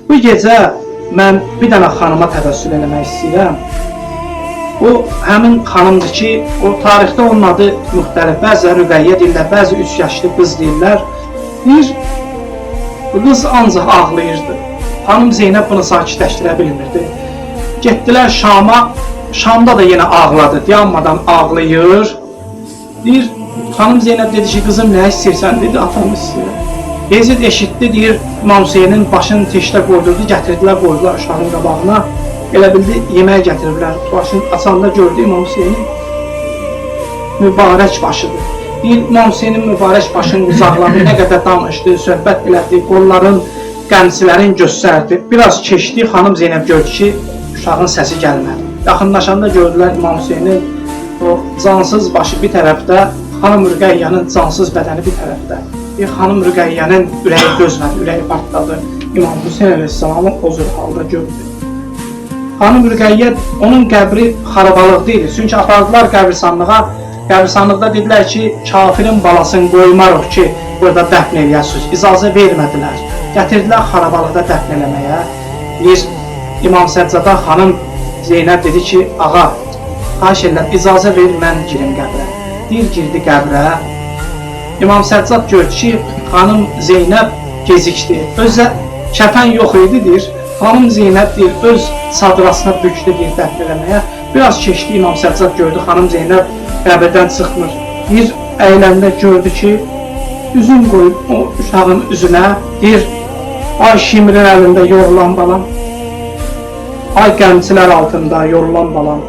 Bu gecə mən bir dənə xanıma təvəssül eləmək istəyirəm. O həmin xanımdır ki, o tarixdə onun adı müxtəlif, bəzi Rüqəyyə deyirlər, bəzi 3 yaşlı qız deyirlər. Bir qız ancaq ağlayırdı. Xanım Zeynəb bunu sakitləşdirə bilmirdi. Getdilər Şama, Şamda da yenə ağladı, dayanmadan ağlayır. Bir xanım Zeynəb dedi ki, qızım nə istəyirsən, dedi, atam istəyir. Yezid eşitdi, deyir, İmam Hüseynin başını teşdə qoydurdu, gətirdilər, qoydular uşağın qabağına. Elə bildi, yemək gətiriblər. Başını açanda gördü İmam Hüseynin mübarək başıdır. Deyir, İmam Hüseynin mübarək başını qucaqladı, nə qədər danışdı, söhbət elədi, qolların, qəmsilərin göstərdi. Biraz keçdi, xanım Zeynəb gördü ki, uşağın səsi gəlmədi. Yaxınlaşanda gördülər İmam Hüseynin o cansız başı bir tərəfdə, xanım Rüqəyyənin cansız bədəni bir tərəfdə. Bir xanım Rüqəyyənin ürəyi dözmədi, ürəyi partladı. İmam Hüseyin əleyhissalamı o cür halda gördü. Xanım Rüqəyyə, onun qəbri xarabalıqda idi. Çünki apardılar qəbristanlığa. Qəbristanlıqda dedilər ki, kafirin balasını qoymarıq ki, burada dəfn eləyəsiniz. İcazə vermədilər. Gətirdilər xarabalıqda dəfn eləməyə. Bir İmam Səccada xanım Zeynəb dedi ki, ağa, xahiş edirlər, icazə verin, mən girim qəbrə. Deyir, girdi qəbrə. İmam Səccad gördü ki, xanım Zeynəb gecikdi. Özə kəfən yox idi, deyir. Xanım Zeynəb deyir, öz sadırasına bükdü, deyir, dəfn eləməyə. Biraz keçdi, İmam Səccad gördü, xanım Zeynəb qəbirdən çıxmır. Bir əyləndə gördü ki, üzün qoyub o uşağın üzünə, deyir, ay şimrin əlində yorulan balam, ay qəmçilər altında yorulan balam.